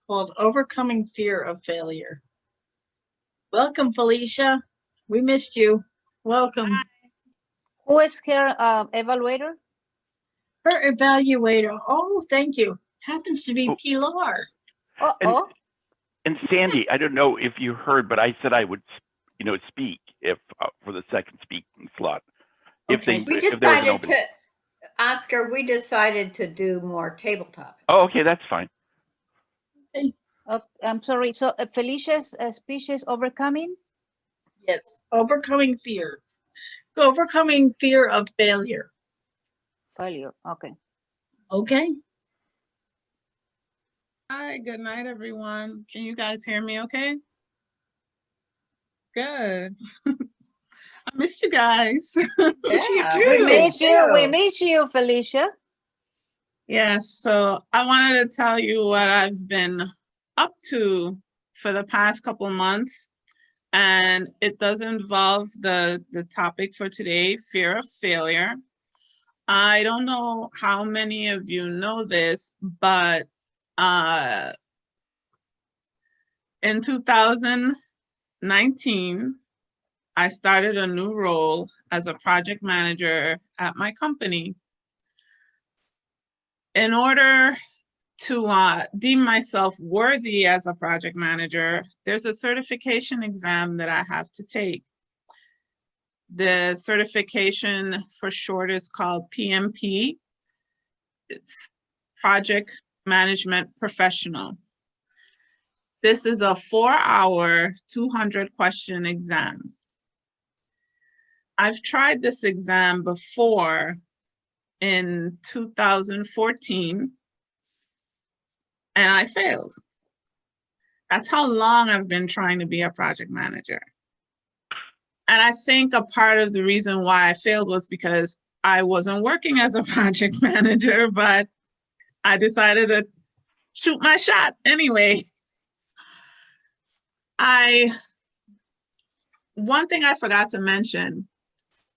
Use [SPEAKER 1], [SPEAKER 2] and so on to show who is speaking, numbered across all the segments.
[SPEAKER 1] called Overcoming Fear of Failure. Welcome, Felicia. We missed you. Welcome.
[SPEAKER 2] Who is her evaluator?
[SPEAKER 1] Her evaluator, oh, thank you, happens to be Pilar.
[SPEAKER 2] Uh-oh.
[SPEAKER 3] And Sandy, I don't know if you heard, but I said I would, speak if for the second speaking slot.
[SPEAKER 1] Okay.
[SPEAKER 4] We decided to, Oscar, we decided to do more tabletop.
[SPEAKER 3] Oh, okay, that's fine.
[SPEAKER 1] Okay.
[SPEAKER 2] I'm sorry. So Felicia's speech is overcoming?
[SPEAKER 1] Yes, overcoming fear. Overcoming fear of failure.
[SPEAKER 2] Failure. Okay.
[SPEAKER 1] Okay.
[SPEAKER 5] Hi, good night, everyone. Can you guys hear me okay? Good. I missed you guys.
[SPEAKER 4] Yeah,
[SPEAKER 2] We miss you, Felicia.
[SPEAKER 5] Yes, so I wanted to tell you what I've been up to for the past couple months. And it does involve the topic for today, fear of failure. I don't know how many of you know this, but in 2019, I started a new role as a project manager at my company. In order to deem myself worthy as a project manager, there's a certification exam that I have to take. The certification for short is called PMP. It's Project Management Professional. This is a 4-hour, 200-question exam. I've tried this exam before in 2014, and I failed. That's how long I've been trying to be a project manager. And I think a part of the reason why I failed was because I wasn't working as a project manager, but I decided to shoot my shot anyway. One thing I forgot to mention,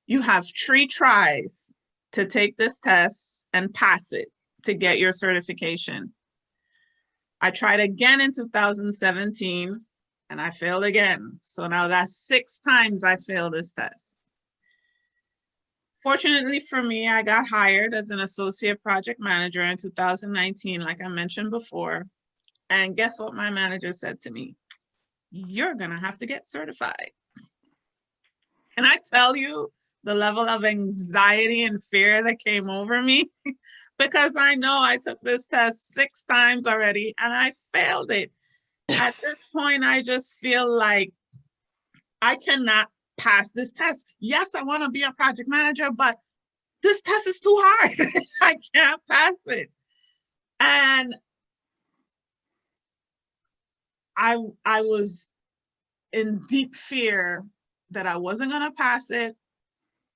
[SPEAKER 5] you have 3 tries to take this test and pass it to get your certification. I tried again in 2017 and I failed again. So now that's 6 times I failed this test. Fortunately for me, I got hired as an associate project manager in 2019, like I mentioned before. And guess what my manager said to me? You're gonna have to get certified. Can I tell you the level of anxiety and fear that came over me? Because I know I took this test 6 times already and I failed it. At this point, I just feel like I cannot pass this test. Yes, I want to be a project manager, but this test is too hard. I can't pass it. And I was in deep fear that I wasn't going to pass it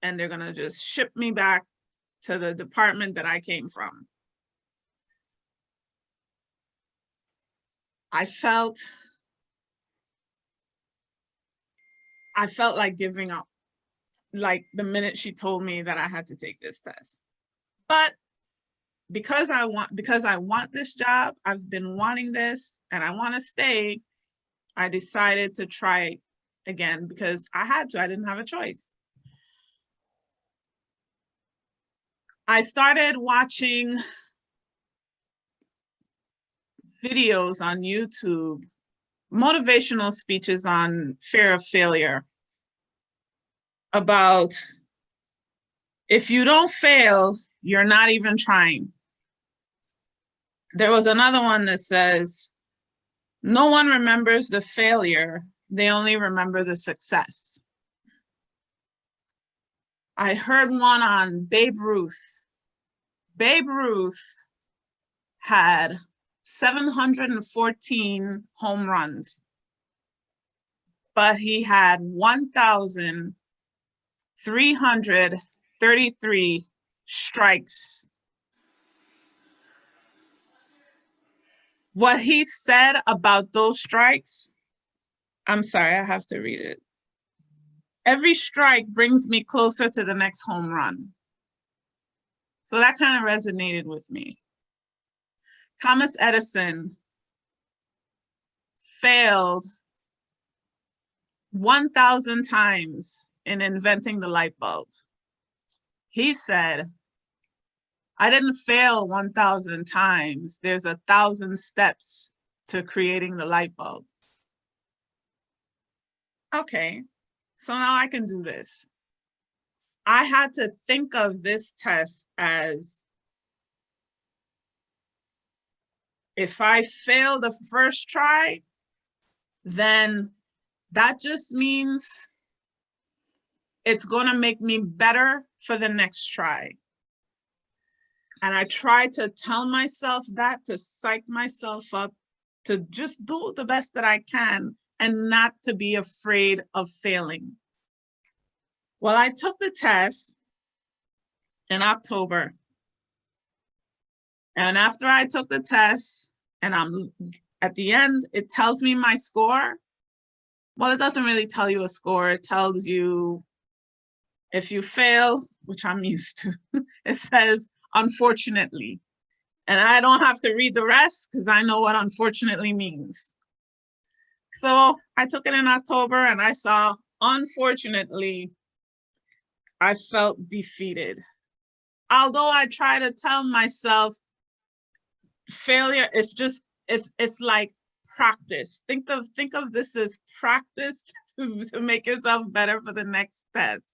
[SPEAKER 5] and they're going to just ship me back to the department that I came from. I felt like giving up, like the minute she told me that I had to take this test. But because I want this job, I've been wanting this and I want to stay, I decided to try again because I had to, I didn't have a choice. I started watching videos on YouTube, motivational speeches on fear of failure, about if you don't fail, you're not even trying. There was another one that says, no one remembers the failure, they only remember the success. I heard one on Babe Ruth. Babe Ruth had 714 home runs, but he had 1,333 strikes. What he said about those strikes, I'm sorry, I have to read it. Every strike brings me closer to the next home run. So that kind of resonated with me. Thomas Edison failed 1,000 times in inventing the light bulb. He said, I didn't fail 1,000 times. There's 1,000 steps to creating the light bulb. Okay, so now I can do this. I had to think of this test as, if I fail the first try, then that just means it's gonna make me better for the next try. And I try to tell myself that, to psych myself up, to just do the best that I can and not to be afraid of failing. Well, I took the test in October. And after I took the test and I'm at the end, it tells me my score. Well, it doesn't really tell you a score. It tells you if you fail, which I'm used to, it says, unfortunately. And I don't have to read the rest because I know what unfortunately means. So I took it in October and I saw, unfortunately, I felt defeated. Although I try to tell myself failure is just, it's like practice. Think of this as practice to make yourself better for the next test.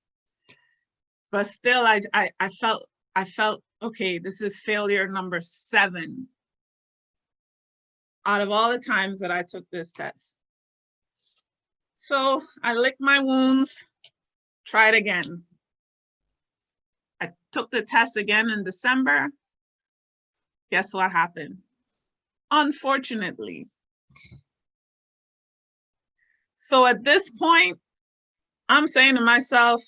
[SPEAKER 5] But still, I felt, okay, this is failure number 7 out of all the times that I took this test. So I licked my wounds, tried again. I took the test again in December. Guess what happened? Unfortunately. So at this point, I'm saying to myself,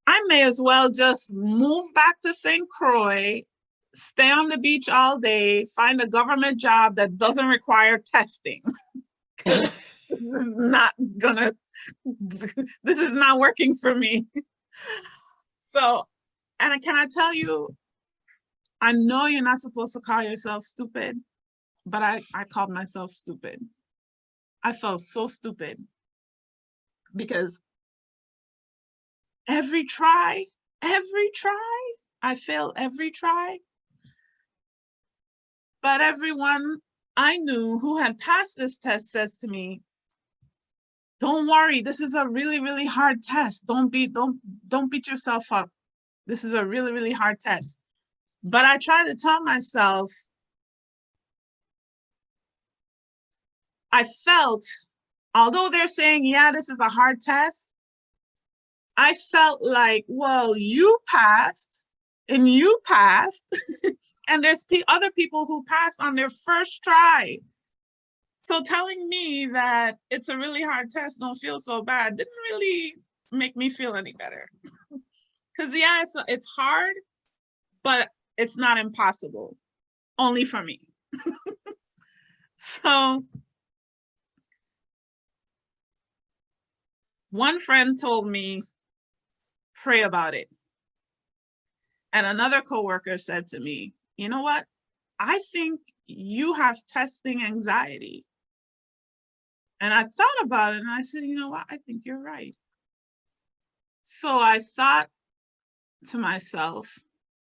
[SPEAKER 5] I may as well just move back to St. Croix, stay on the beach all day, find a government job that doesn't require testing. This is not working for me. So, and can I tell you, I know you're not supposed to call yourself stupid, but I called myself stupid. I felt so stupid because every try, I failed every try. But everyone I knew who had passed this test says to me, don't worry, this is a really, really hard test. Don't beat yourself up. This is a really, really hard test. But I try to tell myself, I felt, although they're saying, yeah, this is a hard test, I felt like, well, you passed and you passed and there's other people who passed on their first try. So telling me that it's a really hard test, don't feel so bad, didn't really make me feel any better. Because yeah, it's hard, but it's not impossible, only for me. So one friend told me, pray about it. And another coworker said to me, you know what? I think you have testing anxiety. And I thought about it and I said, you know what? I think you're right. So I thought to myself,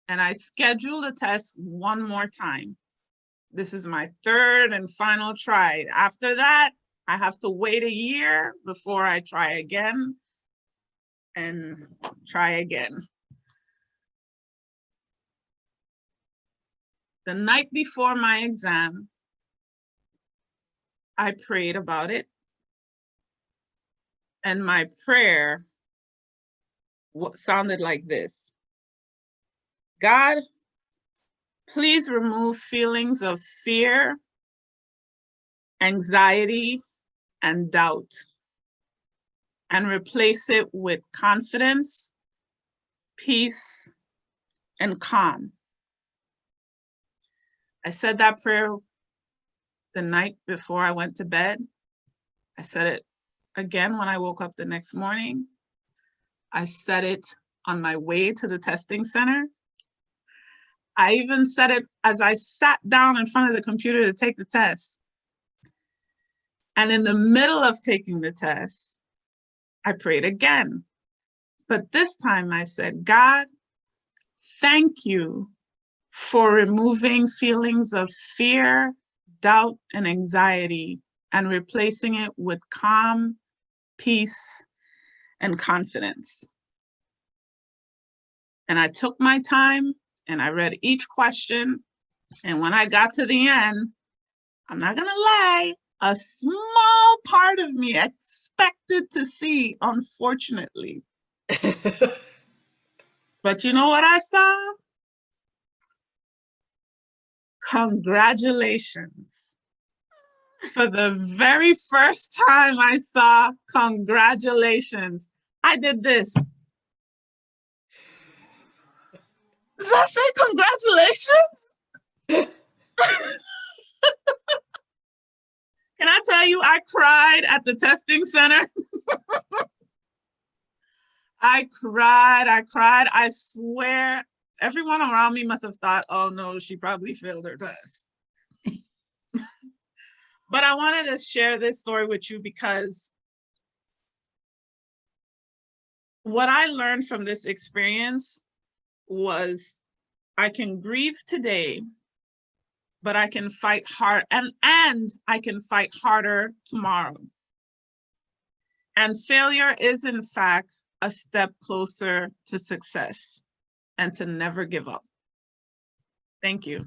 [SPEAKER 5] and I scheduled a test one more time. This is my 3rd and final try. After that, I have to wait a year before I try again and try again. The night before my exam, I prayed about it. And my prayer sounded like this. God, please remove feelings of fear, anxiety, and doubt, and replace it with confidence, peace, and calm. I said that prayer the night before I went to bed. I said it again when I woke up the next morning. I said it on my way to the testing center. I even said it as I sat down in front of the computer to take the test. And in the middle of taking the test, I prayed again. But this time I said, God, thank you for removing feelings of fear, doubt, and anxiety and replacing it with calm, peace, and confidence. And I took my time and I read each question. And when I got to the end, I'm not gonna lie, a small part of me expected to see, unfortunately. But you know what I saw? Congratulations. For the very first time I saw congratulations. I did this. Does that say congratulations? Can I tell you, I cried at the testing center. I cried. I swear, everyone around me must have thought, oh no, she probably failed her test. But I wanted to share this story with you because what I learned from this experience was I can grieve today, but I can fight hard and I can fight harder tomorrow. And failure is in fact a step closer to success and to never give up. Thank you.